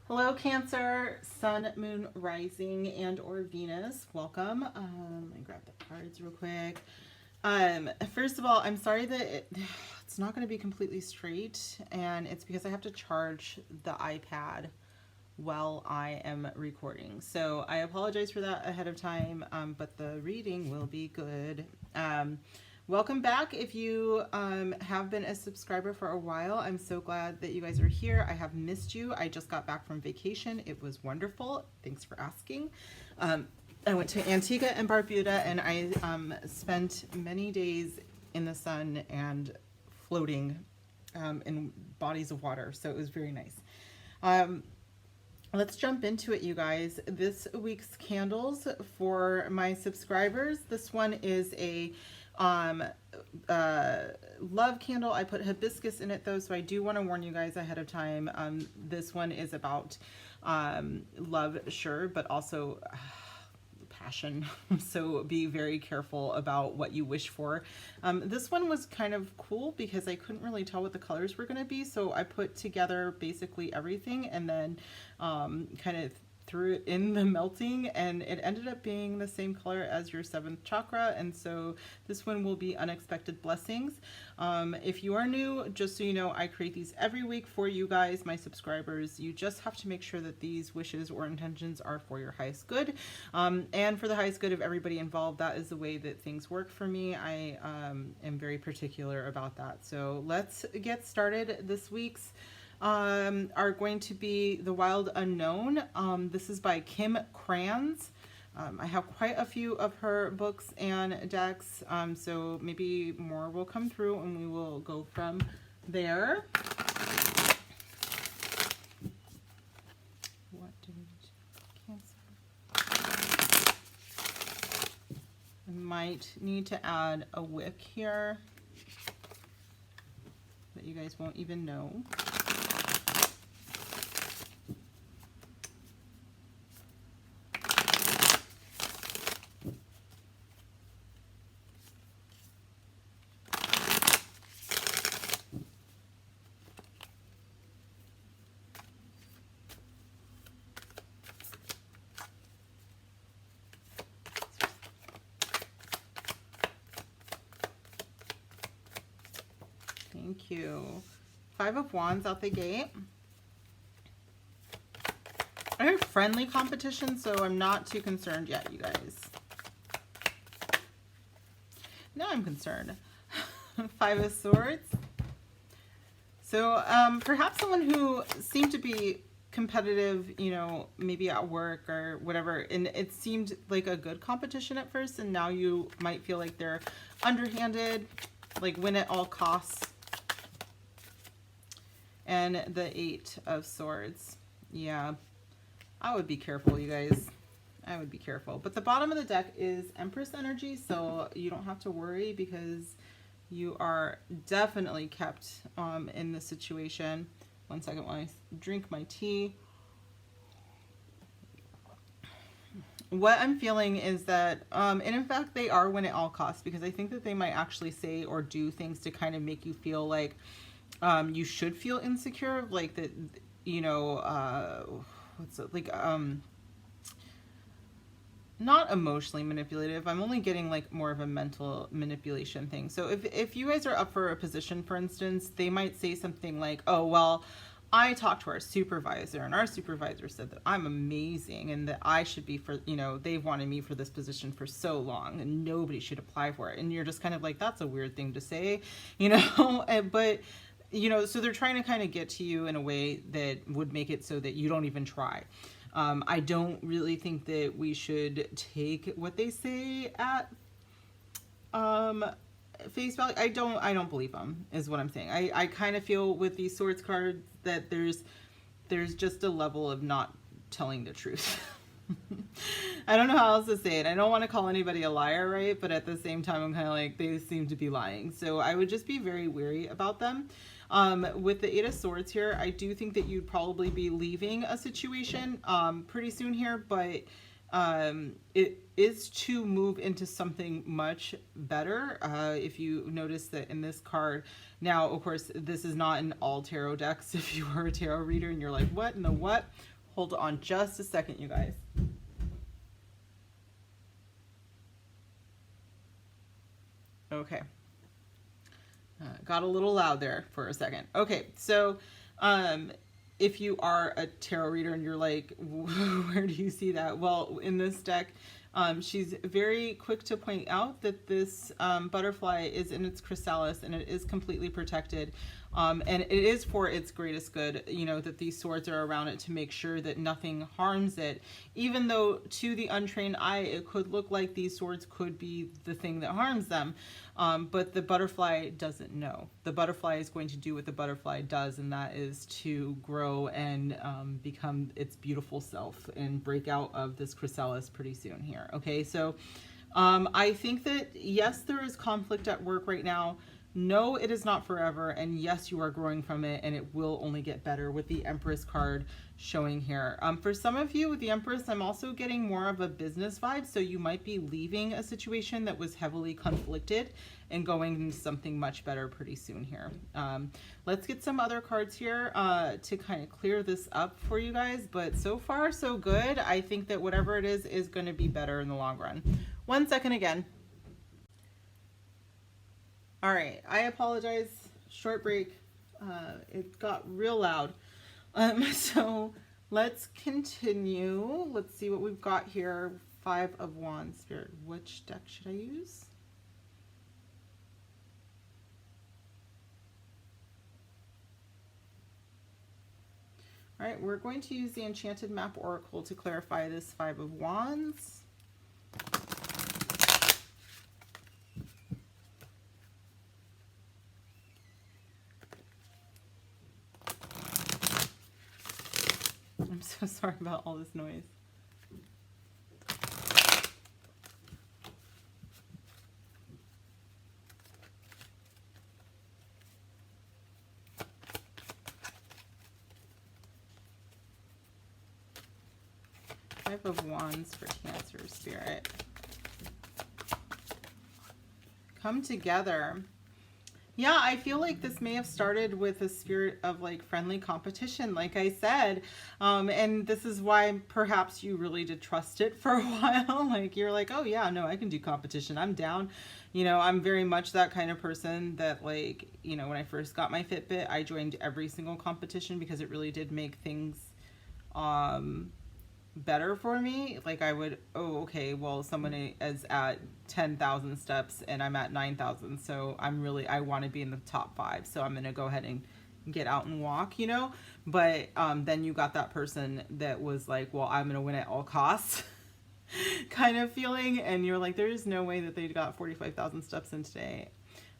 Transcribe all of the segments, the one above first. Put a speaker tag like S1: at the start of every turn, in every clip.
S1: Hello Cancer, Sun, Moon, Rising, and or Venus. Welcome. Let me grab the cards real quick. First of all, I'm sorry that it's not going to be completely straight, and it's because I have to charge the iPad while I am recording. So I apologize for that ahead of time, but the reading will be good. Welcome back. If you have been a subscriber for a while, I'm so glad that you guys are here. I have missed you. I just got back from vacation. It was wonderful. Thanks for asking. I went to Antigua and Barbuda, and I spent many days in the sun and floating in bodies of water. So it was very nice. Let's jump into it, you guys. This week's candles for my subscribers. This one is a love candle. I put hibiscus in it though, so I do want to warn you guys ahead of time. This one is about love, sure, but also passion. So be very careful about what you wish for. This one was kind of cool because I couldn't really tell what the colors were going to be, so I put together basically everything and then kind of threw it in the melting, and it ended up being the same color as your 7th chakra. And so this one will be Unexpected Blessings. If you are new, just so you know, I create these every week for you guys, my subscribers. You just have to make sure that these wishes or intentions are for your highest good, and for the highest good of everybody involved. That is the way that things work for me. I am very particular about that. So let's get started. This week's are going to be The Wild Unknown. This is by Kim Krans. I have quite a few of her books and decks, so maybe more will come through and we will go from there. What did Cancer? I might need to add a wick here that you guys won't even know. Thank you. 5 of Wands out the gate. I have friendly competition, so I'm not too concerned yet, you guys. Now I'm concerned. 5 of Swords. So perhaps someone who seemed to be competitive, you know, maybe at work or whatever, and it seemed like a good competition at first, and now you might feel like they're underhanded, like win at all costs. And the 8 of Swords. Yeah, I would be careful, you guys. I would be careful. But the bottom of the deck is Empress energy, so you don't have to worry because you are definitely kept in this situation. One second while I drink my tea. What I'm feeling is that, and in fact they are win at all costs, because I think that they might actually say or do things to kind of make you feel like you should feel insecure, like that, you know, what's it, like, not emotionally manipulative. I'm only getting like more of a mental manipulation thing. So if you guys are up for a position, for instance, they might say something like, oh, well, I talked to our supervisor and our supervisor said that I'm amazing and that I should be for, you know, they've wanted me for this position for so long and nobody should apply for it. And you're just kind of like, that's a weird thing to say, you know, but you know, so they're trying to kind of get to you in a way that would make it so that you don't even try. I don't really think that we should take what they say at face value. I don't believe them, is what I'm saying. I kind of feel with these Swords cards that there's just a level of not telling the truth. I don't know how else to say it. I don't want to call anybody a liar, right? But at the same time, I'm kind of like, they seem to be lying. So I would just be very wary about them. With the 8 of Swords here, I do think that you'd probably be leaving a situation pretty soon here, but it is to move into something much better. If you notice that in this card, now, of course, this is not in all tarot decks. If you are a tarot reader and you're like, what in the what? Hold on just a second, you guys. Okay. Got a little loud there for a second. Okay, so if you are a tarot reader and you're like, where do you see that? Well, in this deck, she's very quick to point out that this butterfly is in its chrysalis and it is completely protected. And it is for its greatest good, you know, that these swords are around it to make sure that nothing harms it. Even though to the untrained eye, it could look like these swords could be the thing that harms them. But the butterfly doesn't know. The butterfly is going to do what the butterfly does, and that is to grow and become its beautiful self and break out of this chrysalis pretty soon here. Okay, so I think that, yes, there is conflict at work right now. No, it is not forever, and yes, you are growing from it, and it will only get better with the Empress card showing here. For some of you with the Empress, I'm also getting more of a business vibe, so you might be leaving a situation that was heavily conflicted and going into something much better pretty soon here. Let's get some other cards here to kind of clear this up for you guys, but so far, so good. I think that whatever it is going to be better in the long run. 1 second again. All right, I apologize, short break. It got real loud. So let's continue. Let's see what we've got here. 5 of Wands. Spirit, which deck should I use? All right, we're going to use the Enchanted Map Oracle to clarify this 5 of Wands. I'm so sorry about all this noise. Five of Wands for Cancer, Spirit. Come together. Yeah, I feel like this may have started with a spirit of like friendly competition, like I said. And this is why perhaps you really did trust it for a while. Like you're like, oh yeah, no, I can do competition. I'm down. You know, I'm very much that kind of person that, like, you know, when I first got my Fitbit, I joined every single competition because it really did make things better for me. Like I would, oh, okay, well, someone is at 10,000 steps and I'm at 9,000. So I want to be in the top 5. So I'm going to go ahead and get out and walk, you know? But then you got that person that was like, well, I'm going to win at all costs kind of feeling. And you're like, there's no way that they got 45,000 steps in today.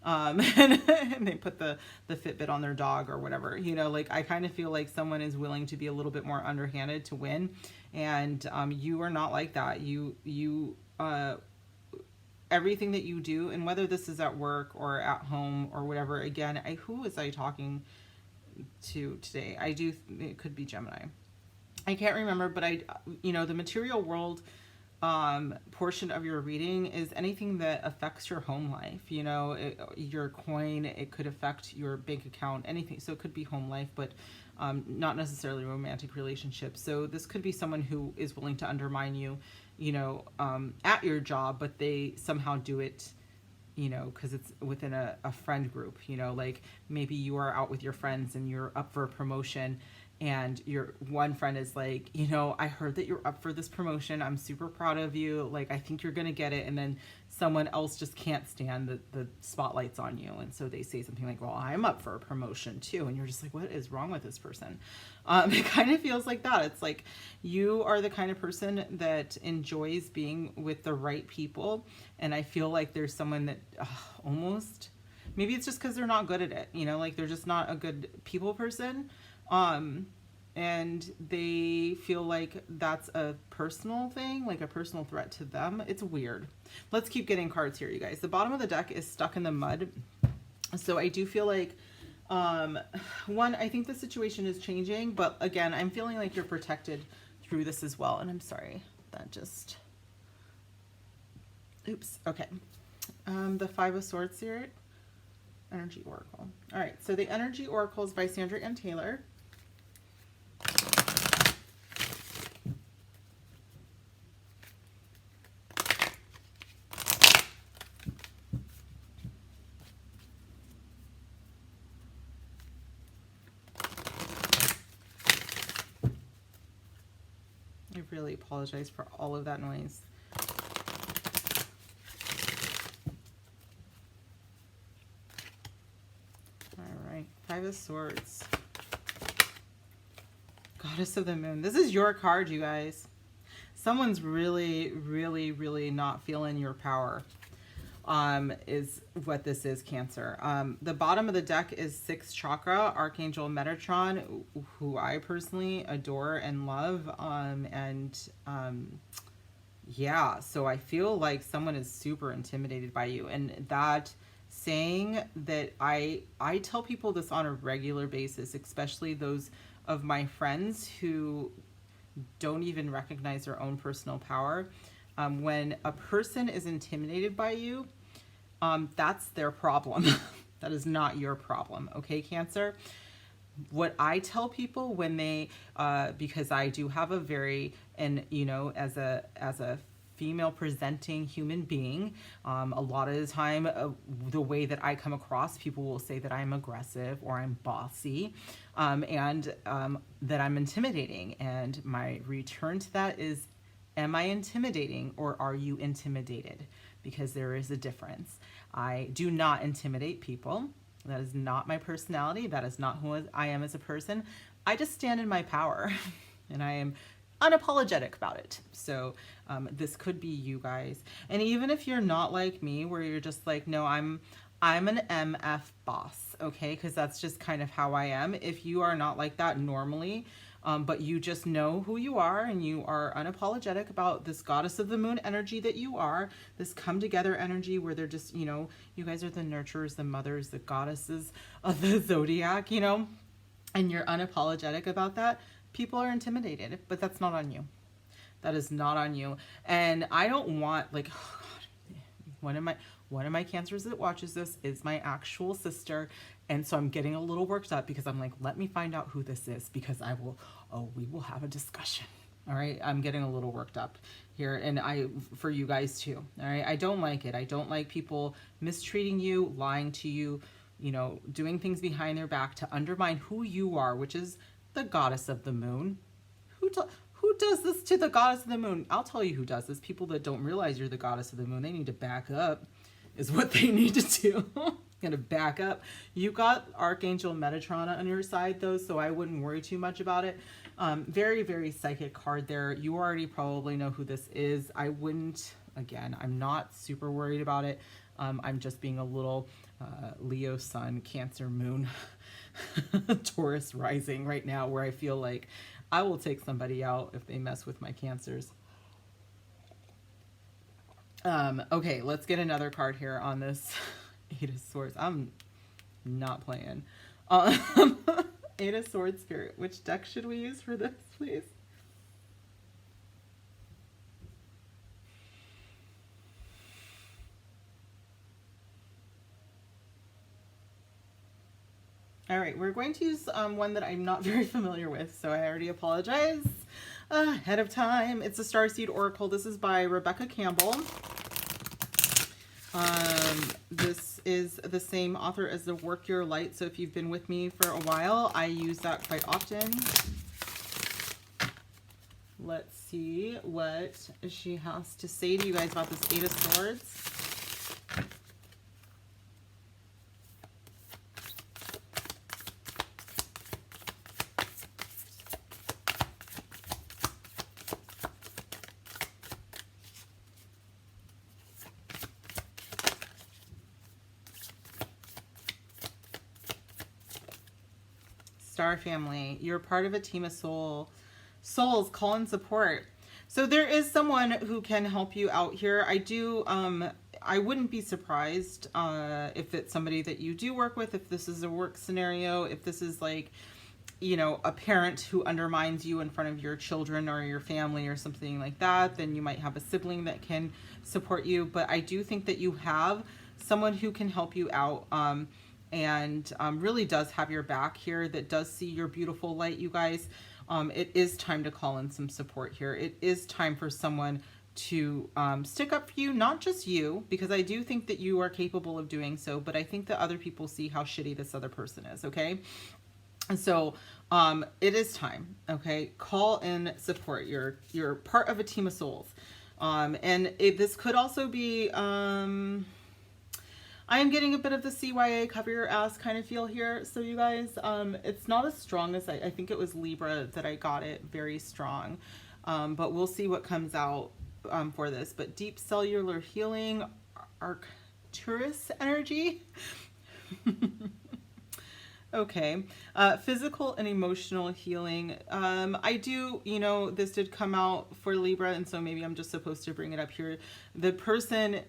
S1: And they put the Fitbit on their dog or whatever, you know, like I kind of feel like someone is willing to be a little bit more underhanded to win. And you are not like that. You everything that you do, and whether this is at work or at home or whatever, again, who was I talking to today? It could be Gemini. I can't remember, but you know, the material world portion of your reading is anything that affects your home life, you know, your coin, it could affect your bank account, anything. So it could be home life, but not necessarily romantic relationships. So this could be someone who is willing to undermine you, you know, at your job, but they somehow do it, you know, because it's within a friend group, you know, like maybe you are out with your friends and you're up for a promotion, and your one friend is like, you know, I heard that you're up for this promotion. I'm super proud of you. Like, I think you're going to get it. And then someone else just can't stand the spotlights on you. And so they say something like, well, I'm up for a promotion too. And you're just like, what is wrong with this person? It kind of feels like that. It's like you are the kind of person that enjoys being with the right people. And I feel like there's someone that almost, maybe it's just because they're not good at it. You know, like they're just not a good people person. And they feel like that's a personal thing, like a personal threat to them. It's weird. Let's keep getting cards here, you guys. The bottom of the deck is Stuck in the Mud. So I do feel like, one, I think the situation is changing, but again, I'm feeling like you're protected through this as well. And I'm sorry, That just, oops, okay. The Five of Swords here, Energy Oracle. All right, so the Energy Oracle is by Sandra Ann Taylor. I really apologize for all of that noise. All right, Five of Swords. Goddess of the Moon. This is your card, you guys. Someone's really, really, really not feeling your power, is what this is, Cancer. The bottom of the deck is 6th chakra, Archangel Metatron, who I personally adore and love. Yeah, so I feel like someone is super intimidated by you. And that saying that I tell people this on a regular basis, especially those of my friends who don't even recognize their own personal power. When a person is intimidated by you, that's their problem. That is not your problem. Okay, Cancer? What I tell people when they, because I do have a very, and you know, as a female presenting human being, a lot of the time, the way that I come across, people will say that I'm aggressive or I'm bossy, and that I'm intimidating. And my return to that is, am I intimidating or are you intimidated? Because there is a difference. I do not intimidate people. That is not my personality. That is not who I am as a person. I just stand in my power and I am unapologetic about it. So this could be you guys. And even if you're not like me, where you're just like, no, I'm an MF boss, okay? Because that's just kind of how I am. If you are not like that normally, but you just know who you are and you are unapologetic about this Goddess of the Moon energy that you are, this come together energy where they're just, you know, you guys are the nurturers, the mothers, the goddesses of the zodiac, you know, and you're unapologetic about that, people are intimidated, but that's not on you. That is not on you. And I don't want, like, oh God, one of my Cancers that watches this is my actual sister. And so I'm getting a little worked up because I'm like, let me find out who this is, because we will have a discussion. All right. I'm getting a little worked up here, and for you guys too. All right. I don't like it. I don't like people mistreating you, lying to you, you know, doing things behind their back to undermine who you are, which is the Goddess of the Moon. Who does this to the Goddess of the Moon? I'll tell you who does this. People that don't realize you're the Goddess of the Moon. They need to back up, is what they need to do. Gonna back up. You got Archangel Metatron on your side though, so I wouldn't worry too much about it. Very, very psychic card there. You already probably know who this is. I wouldn't, again, I'm not super worried about it. I'm just being a little Leo Sun, Cancer Moon, Taurus rising right now, where I feel like I will take somebody out if they mess with my Cancers. Okay, let's get another card here on this Eight of Swords. I'm not playing. Eight of Swords Spirit. Which deck should we use for this, please? All right, we're going to use one that I'm not very familiar with, so I already apologize ahead of time. It's a Starseed Oracle. This is by Rebecca Campbell. This is the same author as the Work Your Light, so if you've been with me for a while, I use that quite often. Let's see what she has to say to you guys about this Eight of Swords. Star family, you're part of a team of souls. Call and support. So there is someone who can help you out here. I wouldn't be surprised if it's somebody that you do work with, if this is a work scenario, if this is like, you know, a parent who undermines you in front of your children or your family or something like that, then you might have a sibling that can support you. But I do think that you have someone who can help you out, and really does have your back here, that does see your beautiful light, you guys. It is time to call in some support here. It is time for someone to stick up for you, not just you, because I do think that you are capable of doing so, but I think that other people see how shitty this other person is, okay? And so it is time, okay? Call in support. You're part of a team of souls. This could also be, I am getting a bit of the CYA cover your ass kind of feel here. So you guys, it's not as strong as I think it was Libra that I got it very strong. But we'll see what comes out for this. But deep cellular healing, Arcturus energy. Okay. Physical and emotional healing. I do, you know, this did come out for Libra, and so maybe I'm just supposed to bring it up here. The person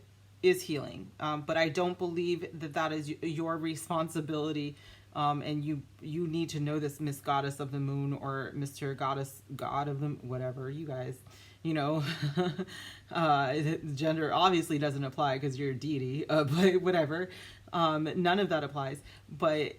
S1: is healing, but I don't believe that that is your responsibility. And you need to know this, Miss Goddess of the Moon, or Mr. Goddess, God of the, whatever, you guys, you know. Gender obviously doesn't apply because you're a deity, but whatever. None of that applies. But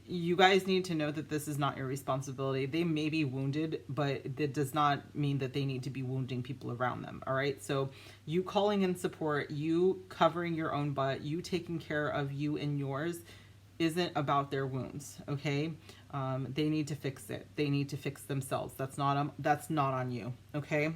S1: you guys need to know that this is not your responsibility. They may be wounded, but that does not mean that they need to be wounding people around them. All right. So you calling in support, you covering your own butt, you taking care of you and yours isn't about their wounds. Okay. They need to fix it. They need to fix themselves. That's not on you. Okay.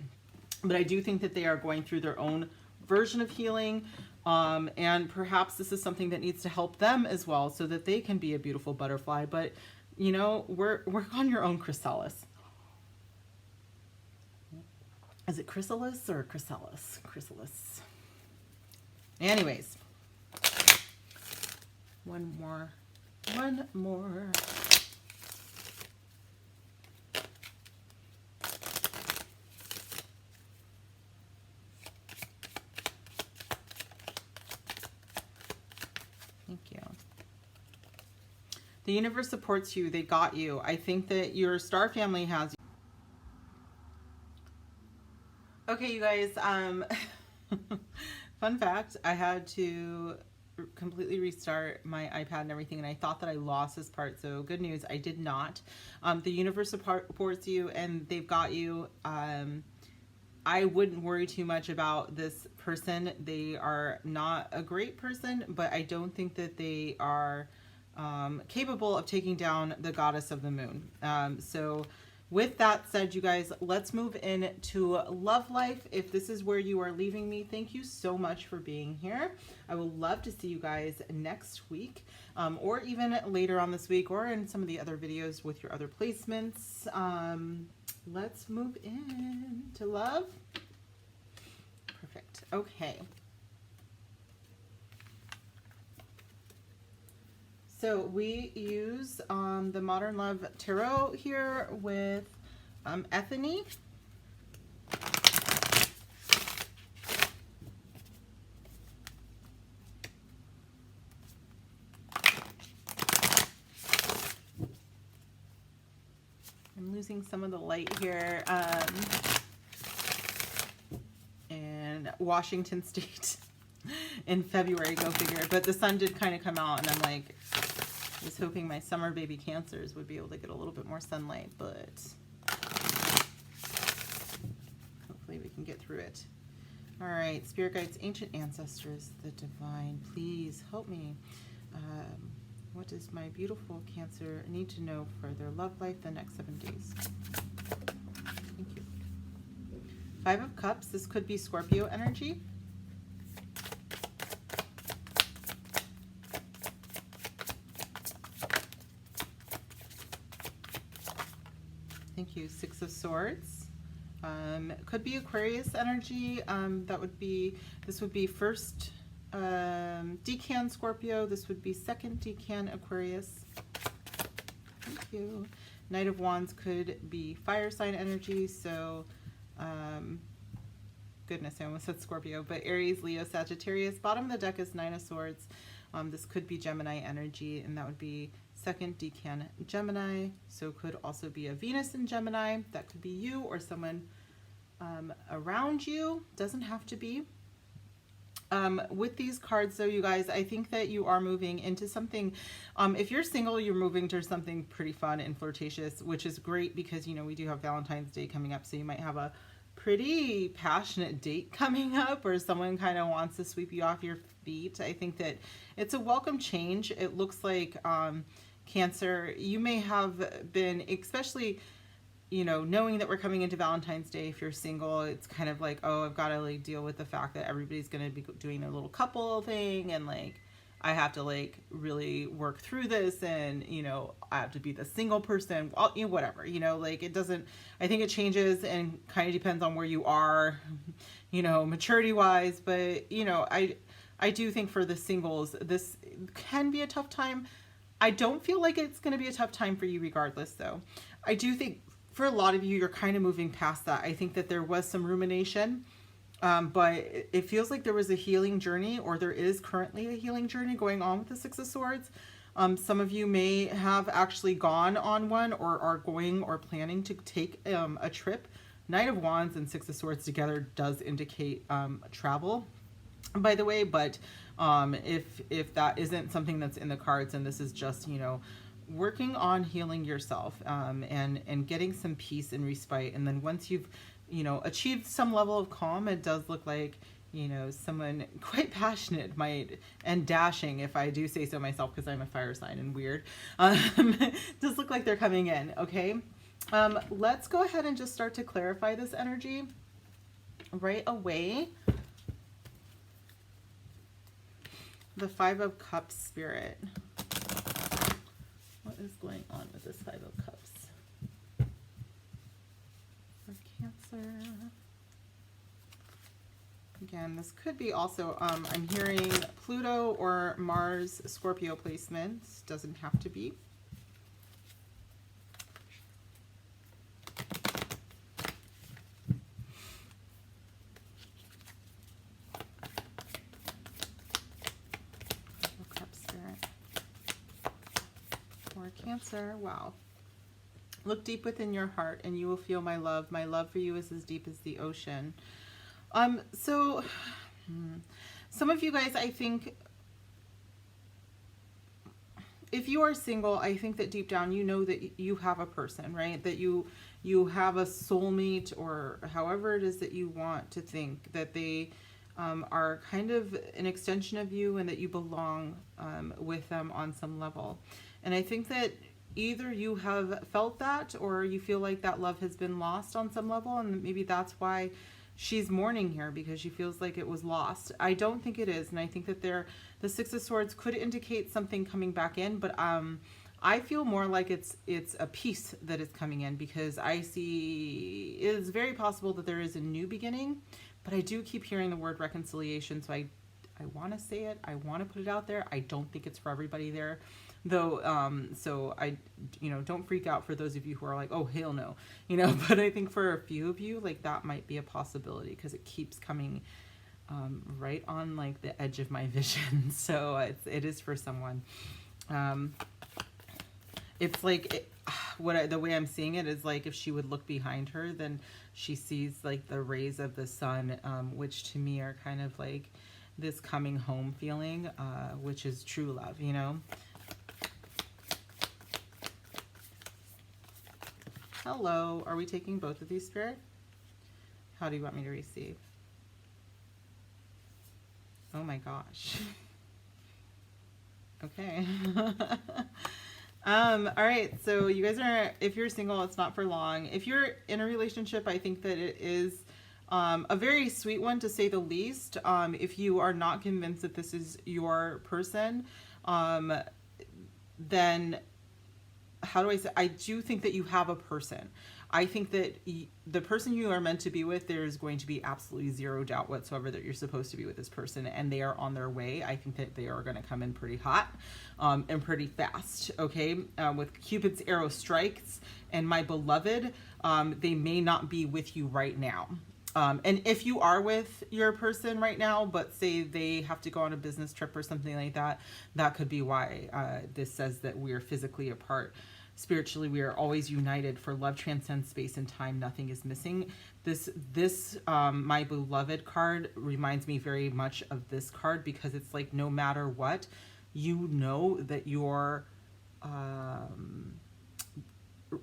S1: But I do think that they are going through their own version of healing. And perhaps this is something that needs to help them as well, so that they can be a beautiful butterfly. But, you know, work on your own chrysalis. Is it chrysalis or chrysalis? Chrysalis. Anyways. One more. Thank you. The universe supports you. They got you. I think that your star family has you. Okay, you guys, fun fact, I had to completely restart my iPad and everything, and I thought that I lost this part. So good news, I did not. The universe supports you, and they've got you. I wouldn't worry too much about this person. They are not a great person, but I don't think that they are capable of taking down the goddess of the moon. So with that said, you guys, let's move into love life. If this is where you are leaving me, thank you so much for being here. I will love to see you guys next week, or even later on this week, or in some of the other videos with your other placements. Let's move into love. Perfect. Okay. So we use the Modern Love Tarot here with Ethany. I'm losing some of the light here. And Washington State in February, go figure. But the sun did kind of come out, and I'm like, I was hoping my summer baby Cancers would be able to get a little bit more sunlight, but hopefully we can get through it. All right, spirit guides, ancient ancestors, the divine, please help me. What does my beautiful Cancer need to know for their love life the next 7 days? Thank you. 5 of Cups, this could be Scorpio energy. Thank you. 6 of Swords. Could be Aquarius energy. This would be first decan Scorpio. This would be second decan Aquarius. Thank you. Knight of Wands could be fire sign energy. So, goodness, I almost said Scorpio, but Aries, Leo, Sagittarius. Bottom of the deck is 9 of Swords. This could be Gemini energy, and that would be second decan Gemini. So could also be a Venus in Gemini. That could be you or someone around you. Doesn't have to be. With these cards though, you guys, I think that you are moving into something, if you're single, you're moving to something pretty fun and flirtatious, which is great because, you know, we do have Valentine's Day coming up. So you might have a pretty passionate date coming up, or someone kind of wants to sweep you off your feet. I think that it's a welcome change. It looks like, Cancer, you may have been, especially, you know, knowing that we're coming into Valentine's Day, if you're single, it's kind of like, oh, I've got to like deal with the fact that everybody's going to be doing their little couple thing, and like I have to like really work through this, and you know, I have to be the single person, well, you know, whatever, you know, like it doesn't, I think it changes and kind of depends on where you are, you know, maturity wise, but you know, I do think for the singles, this can be a tough time. I don't feel like it's going to be a tough time for you regardless though. I do think for a lot of you, you're kind of moving past that. I think that there was some rumination, but it feels like there was a healing journey, or there is currently a healing journey going on with the Six of Swords. Some of you may have actually gone on one, or are going or planning to take a trip. Knight of Wands and Six of Swords together does indicate travel, by the way, but if that isn't something that's in the cards, and this is just, you know, working on healing yourself, and getting some peace and respite, and then once you've, you know, achieved some level of calm, it does look like, you know, someone quite passionate might, and dashing, if I do say so myself, because I'm a fire sign and weird, does look like they're coming in. Okay, let's go ahead and just start to clarify this energy right away. The Five of Cups spirit. What is going on with this Five of Cups? For Cancer. Again, this could be also, I'm hearing Pluto or Mars Scorpio placements. Doesn't have to be. Cancer. Wow. Look deep within your heart and you will feel my love. My love for you is as deep as the ocean. So some of you guys, I think, if you are single, I think that deep down you know that you have a person, right? That you have a soulmate, or however it is that you want to think, that they are kind of an extension of you, and that you belong with them on some level. And I think that either you have felt that, or you feel like that love has been lost on some level, and maybe that's why she's mourning here, because she feels like it was lost. I don't think it is, and I think that the Six of Swords could indicate something coming back in, but I feel more like it's a peace that is coming in, because I see it is very possible that there is a new beginning, but I do keep hearing the word reconciliation, so I want to say it, I want to put it out there. I don't think it's for everybody there, though, so I, you know, don't freak out for those of you who are like, oh, hell no, you know, but I think for a few of you, like, that might be a possibility, because it keeps coming right on, like, the edge of my vision. So it is for someone. It's like, the way I'm seeing it is like, if she would look behind her, then she sees like the rays of the sun, which to me are kind of like this coming home feeling, which is true love, you know. Hello, are we taking both of these, Spirit? How do you want me to receive? Oh my gosh. Okay. All right, so you guys are, if you're single, it's not for long. If you're in a relationship, I think that it is a very sweet one, to say the least. If you are not convinced that this is your person, then how do I say, I do think that you have a person. I think that the person you are meant to be with, there's going to be absolutely zero doubt whatsoever that you're supposed to be with this person, and they are on their way. I think that they are going to come in pretty hot and pretty fast, okay? With Cupid's arrow strikes and my beloved, they may not be with you right now. And if you are with your person right now, but say they have to go on a business trip or something like that, that could be why this says that we are physically apart. Spiritually, we are always united, for love transcends space and time. Nothing is missing. This My Beloved card reminds me very much of this card, because it's like no matter what, you know that you're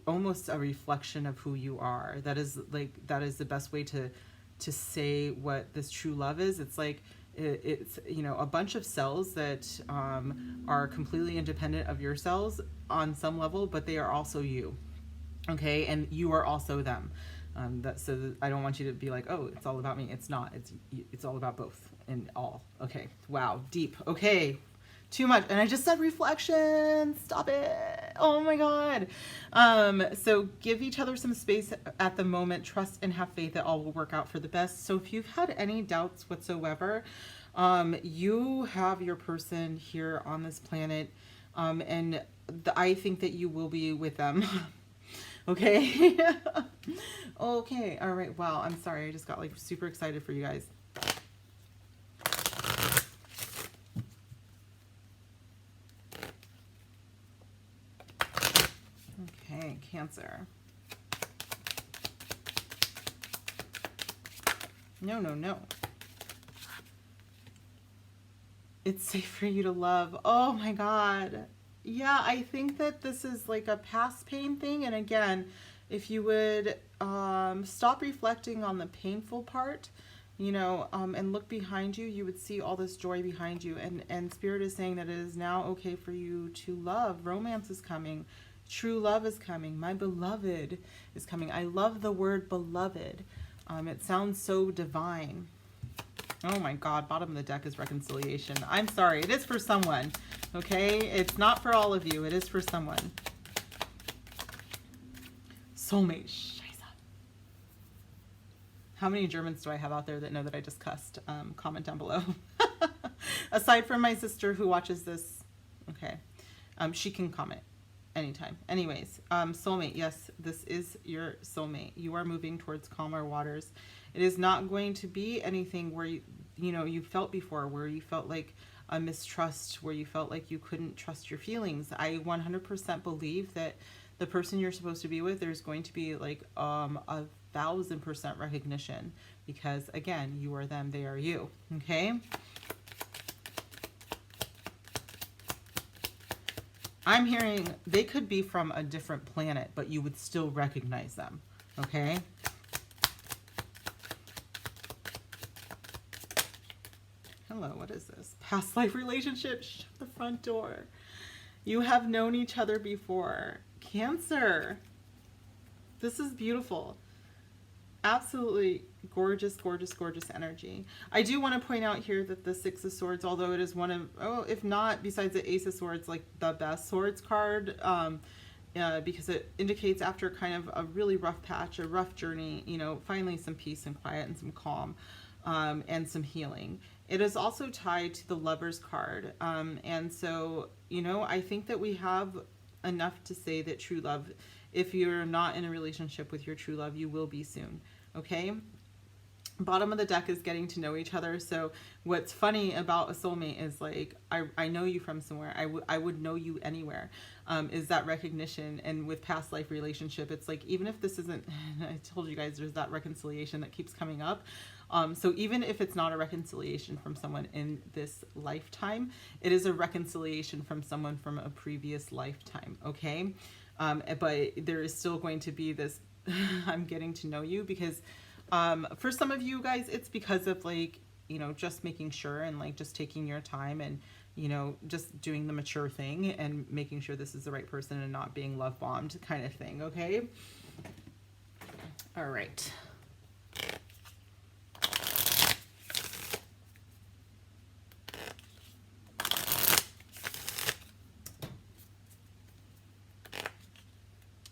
S1: almost a reflection of who you are. That is the best way to say what this true love is. It's like it's a bunch of cells that are completely independent of your cells on some level, but they are also you, okay? And you are also them. So I don't want you to be like, oh, it's all about me. It's not. It's all about both and all. Okay. Wow. Deep. Okay. Too much. And I just said reflection. Stop it. Oh my God. So give each other some space at the moment. Trust and have faith that all will work out for the best. So if you've had any doubts whatsoever, you have your person here on this planet. And I think that you will be with them. Okay. Okay. All right. Wow. I'm sorry. I just got like super excited for you guys. Okay, Cancer. No, no, no. It's safe for you to love. Oh my God. Yeah, I think that this is like a past pain thing. And again, if you would stop reflecting on the painful part, and look behind you, you would see all this joy behind you. And Spirit is saying that it is now okay for you to love. Romance is coming. True love is coming. My beloved is coming. I love the word beloved. It sounds so divine. Oh my God, bottom of the deck is reconciliation. I'm sorry, it is for someone, okay? It's not for all of you, it is for someone. Soulmate, scheiße. How many Germans do I have out there that know that I just cussed? Comment down below. Aside from my sister who watches this, okay. She can comment anytime. Anyways, soulmate, yes, this is your soulmate. You are moving towards calmer waters. It is not going to be anything where you felt before, where you felt like a mistrust, where you felt like you couldn't trust your feelings. I 100% believe that the person you're supposed to be with, there's going to be like 1,000% recognition, because again, you are them, they are you. Okay. I'm hearing they could be from a different planet, but you would still recognize them. Okay. Hello, what is this? Past life relationship. Shut the front door. You have known each other before. Cancer. This is beautiful. Absolutely gorgeous, gorgeous, gorgeous energy. I do want to point out here that the Six of Swords, although it is one of, if not besides the Ace of Swords, like the best swords card, because it indicates after kind of a really rough patch, a rough journey, finally some peace and quiet and some calm, and some healing. It is also tied to the Lover's card. And so, I think that we have enough to say that true love, if you're not in a relationship with your true love, you will be soon. Okay. Bottom of the deck is getting to know each other. So what's funny about a soulmate is like, I know you from somewhere. I would know you anywhere. Is that recognition. And with past life relationship, it's like, even if this isn't, I told you guys, there's that reconciliation that keeps coming up. So even if it's not a reconciliation from someone in this lifetime, it is a reconciliation from someone from a previous lifetime. Okay. But there is still going to be this, I'm getting to know you, because for some of you guys, it's because of like, just making sure and like just taking your time and, just doing the mature thing and making sure this is the right person and not being love bombed kind of thing. Okay. All right.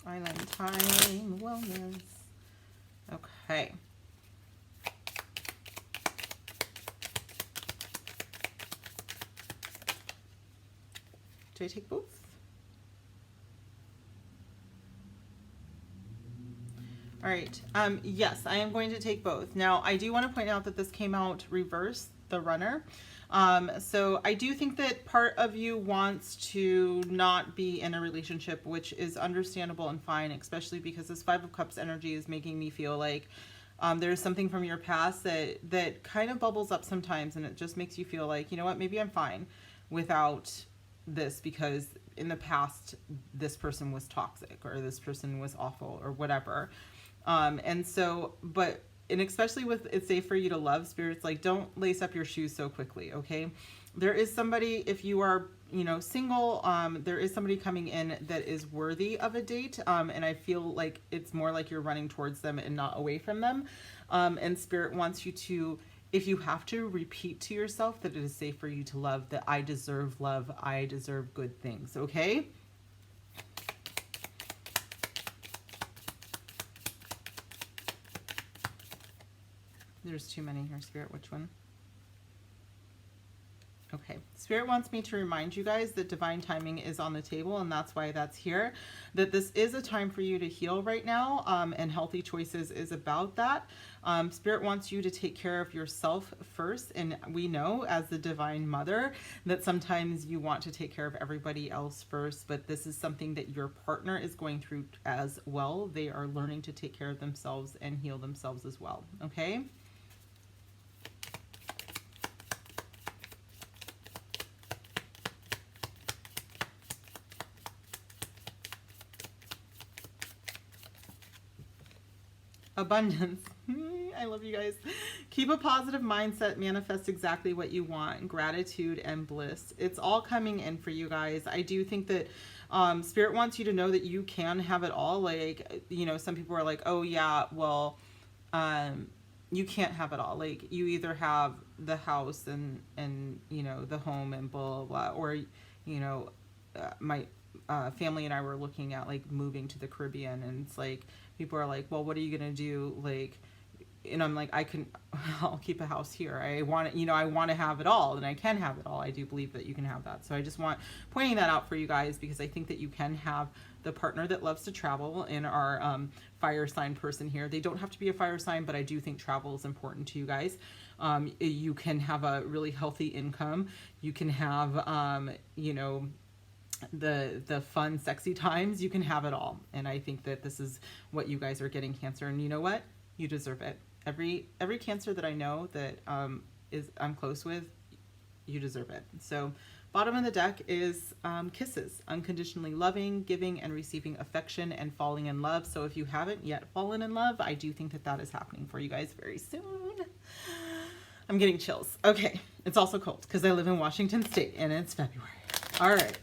S1: Island time, wellness. Okay. Do I take both? All All right. Yes, I am going to take both. Now, I do want to point out that this came out reverse, the runner. So I do think that part of you wants to not be in a relationship, which is understandable and fine, especially because this Five of Cups energy is making me feel like there's something from your past that kind of bubbles up sometimes, and it just makes you feel like, you know what, maybe I'm fine without this, because in the past this person was toxic or this person was awful or whatever. And so, and especially with it's safe for you to love, Spirit's like, don't lace up your shoes so quickly, okay? There is somebody, if you are, you know, single, there is somebody coming in that is worthy of a date, and I feel like it's more like you're running towards them and not away from them. And Spirit wants you to, if you have to, repeat to yourself that it is safe for you to love, that I deserve love, I deserve good things, okay? There's too many here, Spirit. Which one? Okay. Spirit wants me to remind you guys that divine timing is on the table, and that's why that's here. That this is a time for you to heal right now, and Healthy Choices is about that. Spirit wants you to take care of yourself first, and we know as the Divine Mother that sometimes you want to take care of everybody else first, but this is something that your partner is going through as well. They are learning to take care of themselves and heal themselves as well, okay? Abundance. I love you guys. Keep a positive mindset, manifest exactly what you want. Gratitude and bliss. It's all coming in for you guys. I do think that Spirit wants you to know that you can have it all. Like, you know, some people are like, oh yeah, well, you can't have it all. Like, you either have the house and you know, the home and blah, blah, blah, or, you know, my family and I were looking at like moving to the Caribbean, and it's like, people are like, well, what are you going to do? Like, and I'm like, I'll keep a house here. I want it, you know, I want to have it all, and I can have it all. I do believe that you can have that. So I just want pointing that out for you guys, because I think that you can have the partner that loves to travel in our fire sign person here. They don't have to be a fire sign, but I do think travel is important to you guys. You can have a really healthy income. You can have, you know, the fun, sexy times. You can have it all. And I think that this is what you guys are getting, Cancer. And you know what? You deserve it. Every Cancer that I know that I'm close with, you deserve it. So bottom of the deck is kisses, unconditionally loving, giving and receiving affection, and falling in love. So if you haven't yet fallen in love, I do think that that is happening for you guys very soon. I'm getting chills. Okay. It's also cold because I live in Washington State and it's February. All right.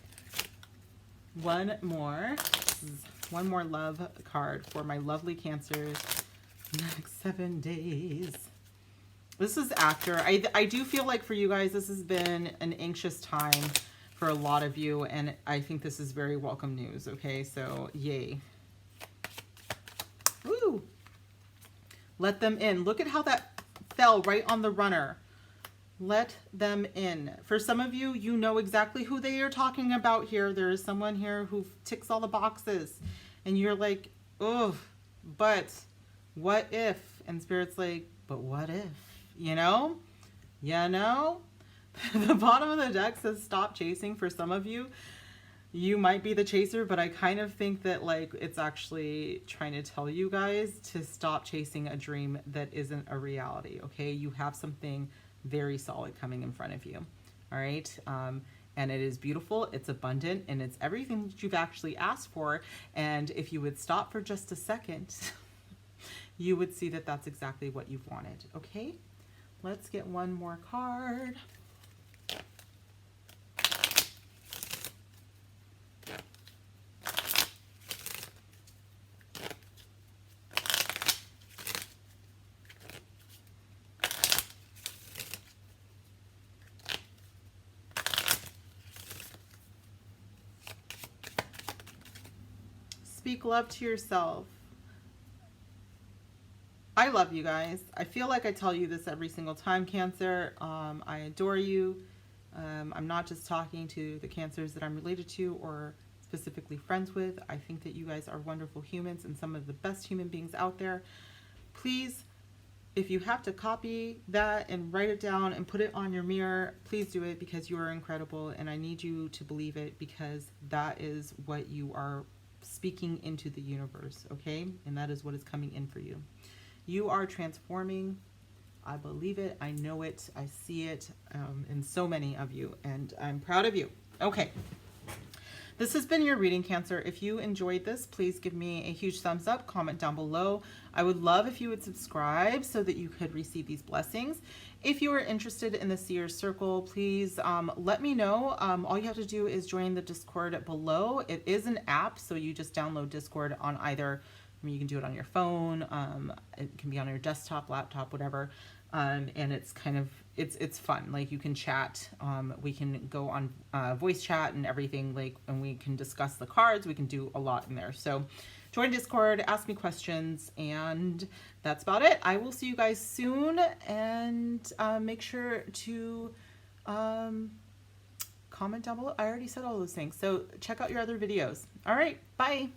S1: One more love card for my lovely Cancers. Next 7 days. This is after. I do feel like for you guys, this has been an anxious time for a lot of you, and I think this is very welcome news, okay? So, yay. Woo! Let them in. Look at how that fell right on the runner. Let them in. For some of you, you know exactly who they are talking about here. There is someone here who ticks all the boxes. And you're like, oh, but what if? And Spirit's like, but what if? You know? You know? The bottom of the deck says stop chasing. For some of you, you might be the chaser, but I kind of think that like it's actually trying to tell you guys to stop chasing a dream that isn't a reality, okay? You have something very solid coming in front of you. All right. And it is beautiful. It's abundant, and it's everything that you've actually asked for. And if you would stop for just a second, you would see that that's exactly what you've wanted. Okay. Let's get one more card. Speak love to yourself. I love you guys. I feel like I tell you this every single time, Cancer. I adore you. I'm not just talking to the Cancers that I'm related to or specifically friends with. I think that you guys are wonderful humans and some of the best human beings out there. Please, if you have to copy that and write it down and put it on your mirror, please do it, because you are incredible and I need you to believe it, because that is what you are speaking into the universe, okay? And that is what is coming in for you. You are transforming. I believe it. I know it. I see it in so many of you, and I'm proud of you. Okay. This has been your reading, Cancer. If you enjoyed this, please give me a huge thumbs up, comment down below. I would love if you would subscribe so that you could receive these blessings. If you are interested in the Seer Circle, please let me know. All you have to do is join the Discord below. It is an app, so you just download Discord on either, I mean, you can do it on your phone, it can be on your desktop, laptop, whatever. And it's kind of, it's fun. Like, you can chat, we can go on voice chat and everything, like, and we can discuss the cards. We can do a lot in there. So join Discord, ask me questions, and that's about it. I will see you guys soon, and make sure to comment down below. I already said all those things, so check out your other videos. All right, bye.